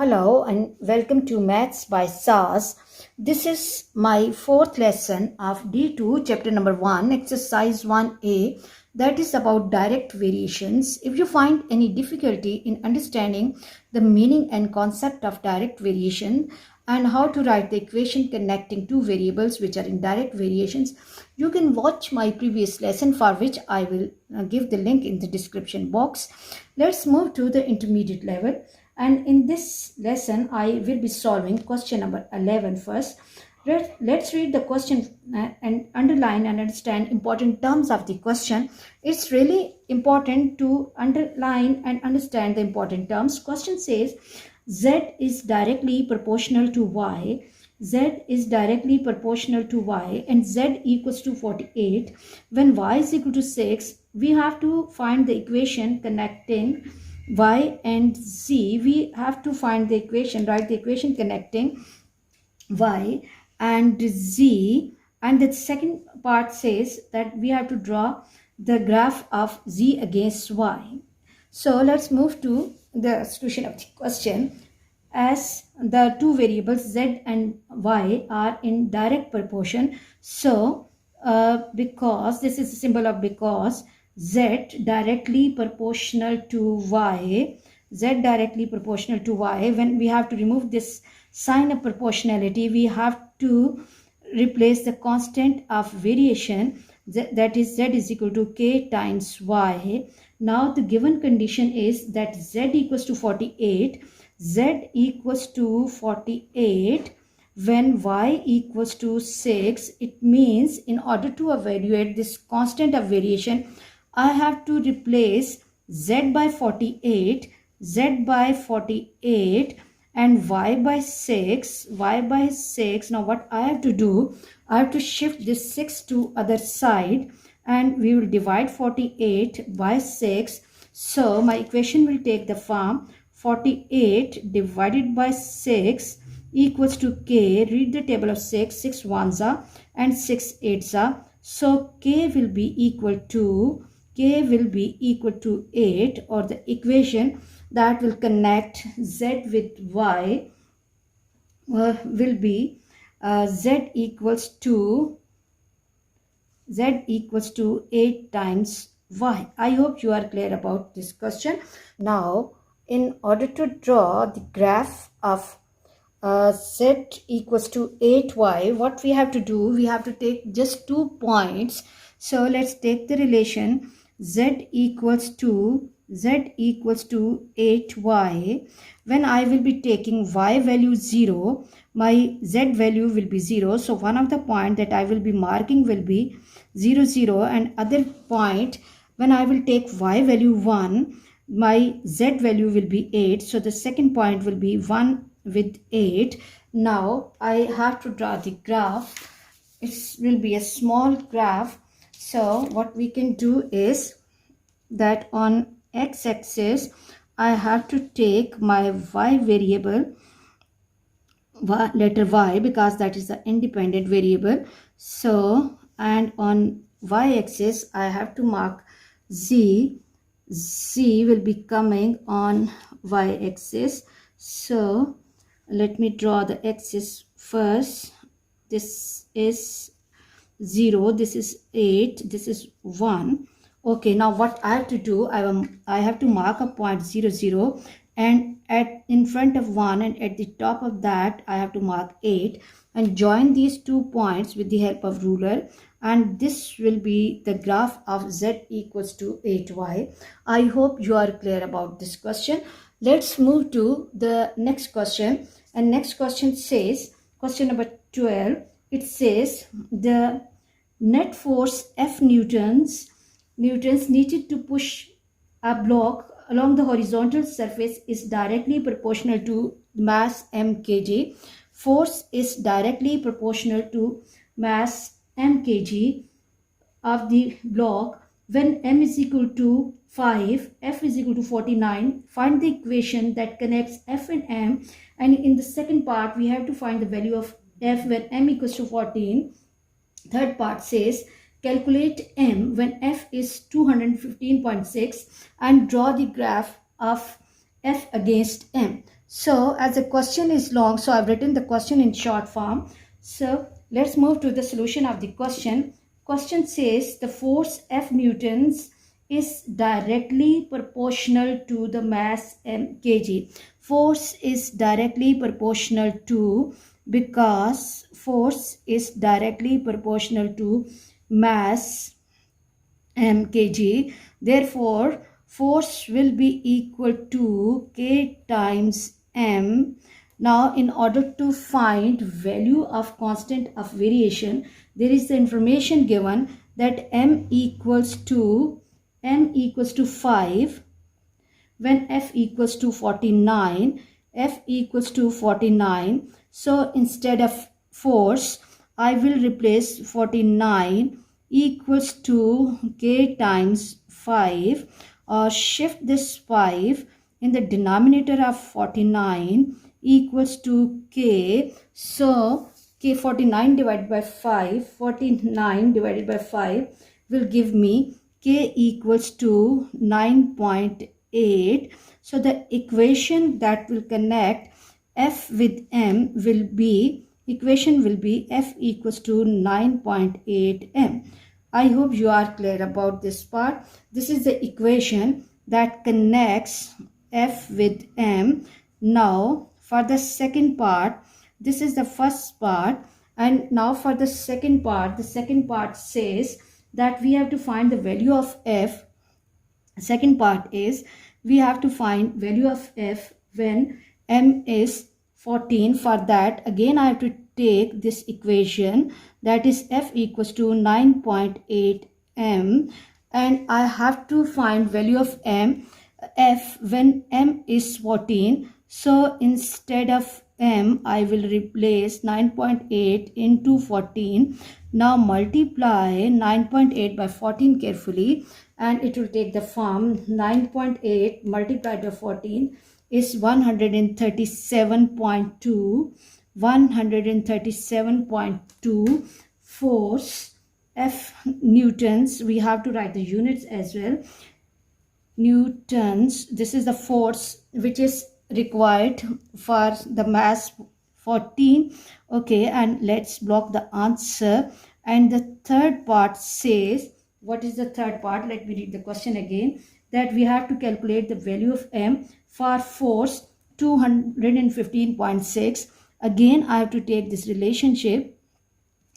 Hello and welcome to Maths by SAS. This is my fourth lesson of D2 chapter number 1 exercise 1A, that is about direct variations. If you find any difficulty in understanding the meaning and concept of direct variation and how to write the equation connecting two variables which are in direct variations, you can watch my previous lesson, for which I will give the link in the description box. Let's move to the intermediate level. And in this lesson, I will be solving question number 11 first. Let's read the question and underline and understand important terms of the question. It's really important to underline and understand the important terms. Question says, Z is directly proportional to Y. Z is directly proportional to Y and Z equals to 48. When Y is equal to 6, we have to find the equation connecting Y and Z. We have to find the equation, write the equation connecting Y and Z. And the second part says that we have to draw the graph of Z against Y. So let's move to the solution of the question. As the two variables Z and Y are in direct proportion, so because this is a symbol of because, Z directly proportional to Y, Z directly proportional to Y. When we have to remove this sign of proportionality, we have to replace the constant of variation, that is Z is equal to K times Y. Now the given condition is that Z equals to 48. Z equals to 48 when Y equals to 6. It means in order to evaluate this constant of variation, I have to replace Z by 48, Z by 48 and Y by 6, Y by 6. Now what I have to do, I have to shift this 6 to other side and we will divide 48 by 6. So my equation will take the form 48 divided by 6 equals to K. Read the table of 6. 6 ones are and 6 eights are. So K will be equal to 8, or the equation that will connect Z with Y will be Z equals to 8 times Y. I hope you are clear about this question. Now, in order to draw the graph of Z equals to 8Y, what we have to do, we have to take just 2 points. So let's take the relation Z equals to 8Y. When I will be taking Y value 0, my Z value will be 0. So one of the point that I will be marking will be 0, 0, and other point when I will take Y value 1, my Z value will be 8. So the second point will be 1 with 8. Now I have to draw the graph. It will be a small graph. So what we can do is that on x-axis I have to take my Y variable, letter Y, because that is the independent variable. So, and on y-axis I have to mark Z. Z will be coming on y-axis. So let me draw the axis first. This is 0, this is 8, this is 1. Okay, now what I have to do, I have to mark a point 0, 0, and in front of 1 and at the top of that I have to mark 8 and join these 2 points with the help of ruler, and this will be the graph of Z equals to 8Y. I hope you are clear about this question. Let's move to the next question. And next question says, question number 12, it says the net force F newtons needed to push a block along the horizontal surface is directly proportional to mass m kg. Force is directly proportional to mass m kg of the block when m is equal to 5, F is equal to 49. Find the equation that connects F and m, and in the second part we have to find the value of F when m equals to 14. Third part says calculate m when F is 215.6 and draw the graph of F against m. So as the question is long, so I've written the question in short form. So let's move to the solution of the question. Question says the force F newtons is directly proportional to the mass m kg. Force is directly proportional to, because force is directly proportional to mass m kg. Therefore, force will be equal to k times m. Now, in order to find value of constant of variation, there is the information given that m equals to 5 when f equals to 49. F equals to 49. So instead of force, I will replace 49 equals to k times 5, or shift this 5 in the denominator of 49 equals to k. So k, 49 divided by 5, 49 divided by 5 will give me k equals to 9.8. So the equation that will connect f with m will be, equation will be f equals to 9.8 m. I hope you are clear about this part. This is the equation that connects f with m. Now for the second part, this is the first part, and now for the second part says that we have to find the value of f. Second part is we have to find value of f when m is 14. For that, again I have to take this equation, that is f equals to 9.8 m, and I have to find value of f when m is 14. So instead of m, I will replace 9.8 into 14. Now multiply 9.8 by 14 carefully, and it will take the form 9.8 multiplied by 14 is 137.2. 137.2 force F newtons. We have to write the units as well. Newtons, this is the force which is required for the mass 14. Okay, and let's block the answer. And the third part says, what is the third part? Let me read the question again. That we have to calculate the value of m for force 215.6. Again, I have to take this relationship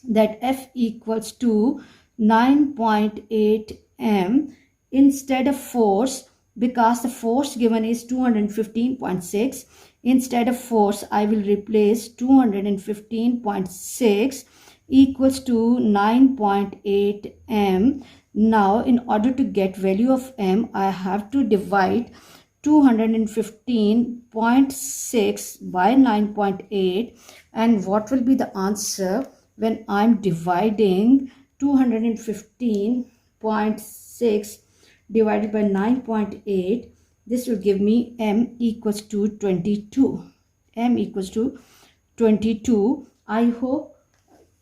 that F equals to 9.8 m instead of force, because the force given is 215.6. Instead of force, I will replace 215.6 equals to 9.8 m. Now, in order to get value of m, I have to divide 215.6 by 9.8. And what will be the answer when I'm dividing 215.6 divided by 9.8? This will give me m equals to 22. M equals to 22. I hope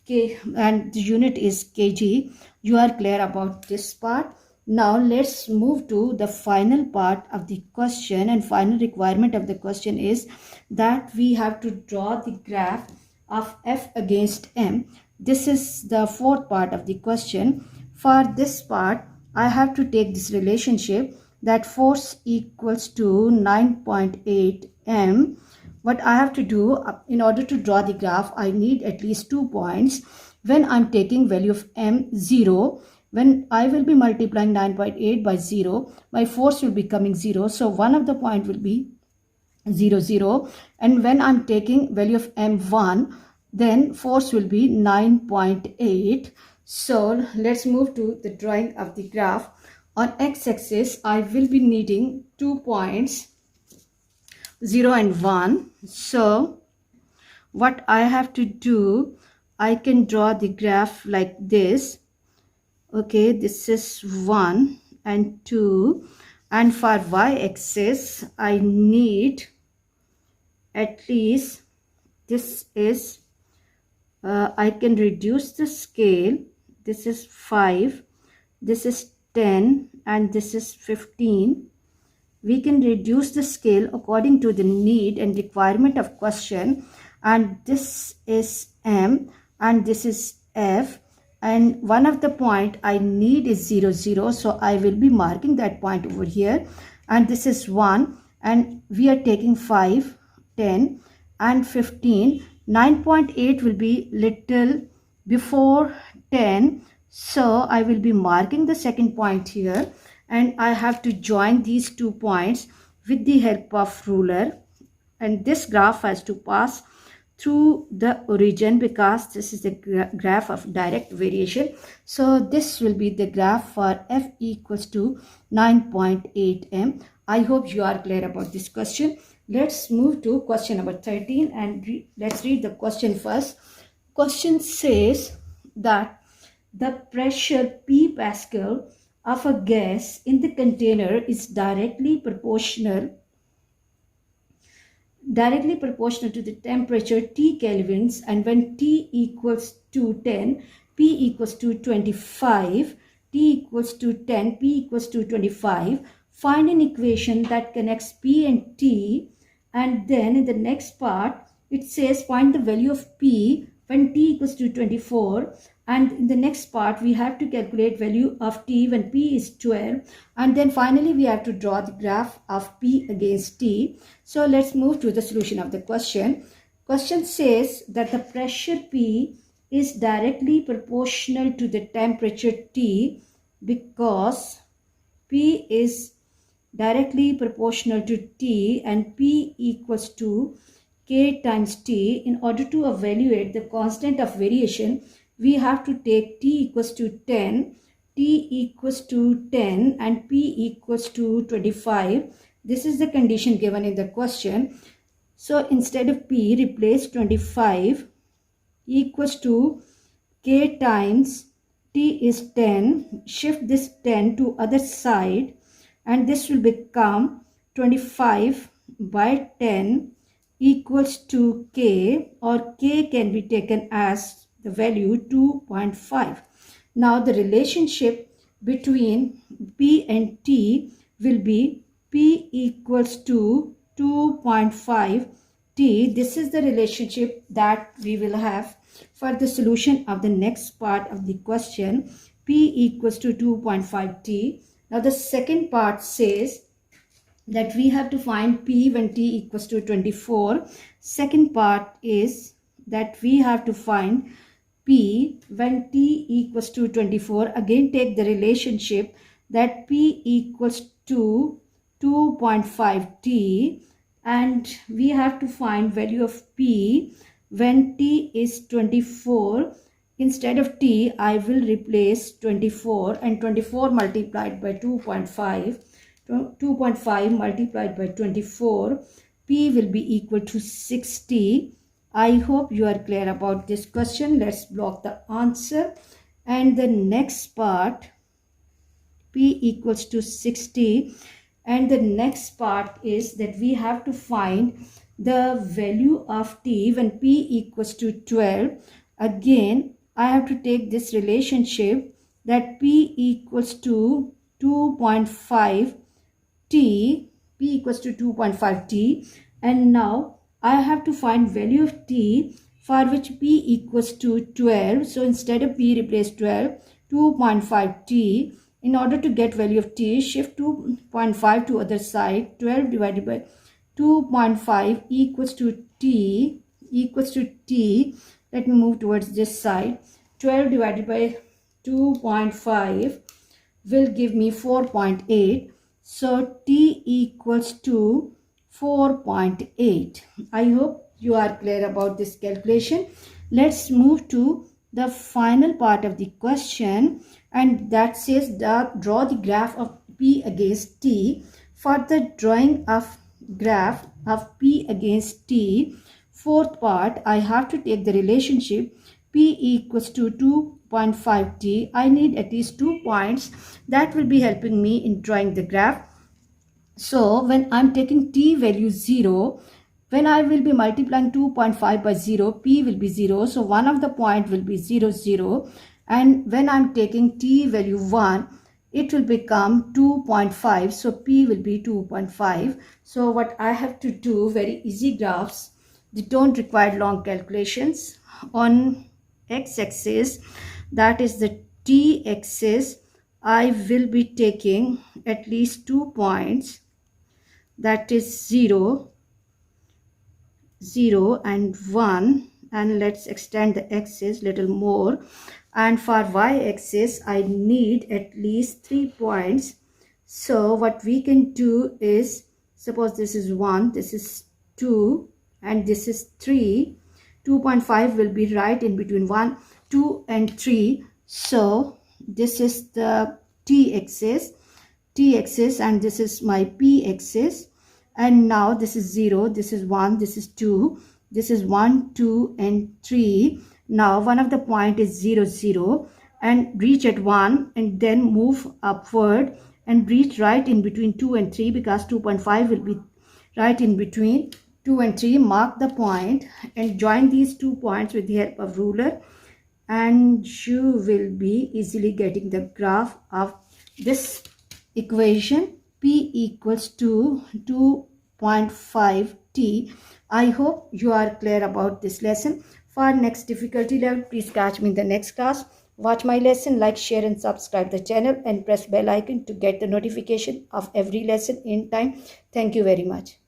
k, and the unit is kg, you are clear about this part. Now let's move to the final part of the question, and final requirement of the question is that we have to draw the graph of f against m. This is the fourth part of the question. For this part, I have to take this relationship that force equals to 9.8 m. What I have to do in order to draw the graph, I need at least 2 points. When I'm taking value of m 0, when I will be multiplying 9.8 by 0, my force will be coming 0. So one of the point will be 0, 0. And when I'm taking value of m1, then force will be 9.8. So let's move to the drawing of the graph. On x-axis, I will be needing 2 points, 0 and 1. So what I have to do, I can draw the graph like this. Okay, this is 1 and 2. And for y-axis, I need at least, this is, I can reduce the scale. This is 5, this is 10, and this is 15. we can reduce the scale according to the need and requirement of question. And this is M and this is F, and one of the point I need is 0, 0, so I will be marking that point over here. And this is 1, and we are taking 5, 10 and 15. 9.8 will be little before 10, so I will be marking the second point here, and I have to join these 2 points with the help of ruler, and this graph has to pass through the origin because this is the graph of direct variation. So this will be the graph for f equals to 9.8 m. I hope you are clear about this question. Let's move to question number 13 and let's read the question first. Question says that the pressure P Pascal of a gas in the container is directly proportional to the temperature T kelvins, and when T equals to 10, P equals to 25, T equals to 10, P equals to 25, find an equation that connects P and T. And then in the next part, it says find the value of P when T equals to 24. And in the next part, we have to calculate value of T when P is 12. And then finally, we have to draw the graph of P against T. So let's move to the solution of the question. Question says that the pressure P is directly proportional to the temperature T because P is directly proportional to T and P equals to K times T. In order to evaluate the constant of variation, we have to take T equals to 10, T equals to 10 and P equals to 25. This is the condition given in the question. So instead of P, replace 25 equals to K times T is 10. Shift this 10 to other side and this will become 25 by 10 equals to K, or K can be taken as the value 2.5. Now the relationship between P and T will be P equals to 2.5 T. This is the relationship that we will have for the solution of the next part of the question. P equals to 2.5 T. Now the second part says that we have to find P when T equals to 24. Second part is that we have to find P when T equals to 24. Again, take the relationship that P equals to 2.5 T, and we have to find value of P when T is 24. Instead of T, I will replace 24, and 24 multiplied by 2.5. 2.5 multiplied by 24, P will be equal to 60. I hope you are clear about this question. Let's block the answer. And the next part, P equals to 60. And the next part is that we have to find the value of T when P equals to 12. Again, I have to take this relationship that P equals to 2.5 T, P equals to 2.5 T, and now I have to find value of T for which P equals to 12. So instead of P, replace 12, 2.5 T. In order to get value of T, shift 2.5 to other side. 12 divided by 2.5 equals to T, Let me move towards this side. 12 divided by 2.5 will give me 4.8. So T equals to 4.8. I hope you are clear about this calculation. Let's move to the final part of the question, and that says draw the graph of P against T. For the drawing of graph of P against T, fourth part, I have to take the relationship P equals to 2.5 T. I need at least 2 points that will be helping me in drawing the graph. So when I'm taking T value 0, when I will be multiplying 2.5 by 0, P will be 0. So one of the point will be 0, 0. And when I'm taking T value 1, it will become 2.5. So P will be 2.5. So what I have to do, very easy graphs, they don't require long calculations. On x-axis, that is the t-axis, I will be taking at least 2 points, that is 0, 0 and 1, and let's extend the axis little more. And for y-axis I need at least 3 points. So what we can do is, suppose this is 1, this is 2, and this is 3. 2.5 will be right in between 1, 2 and 3. So this is the t-axis, and this is my p-axis. And now this is 0, this is 1, this is 2, this is 1, 2 and 3. Now one of the point is 0, 0, and reach at 1 and then move upward and reach right in between 2 and 3, because 2.5 will be right in between 2 and 3. Mark the point and join these 2 points with the help of ruler, and you will be easily getting the graph of this equation. P equals to 2.5 t. I hope you are clear about this lesson. For next difficulty level, please catch me in the next class. Watch my lesson, like, share and subscribe the channel, and press bell icon to get the notification of every lesson in time. Thank you very much.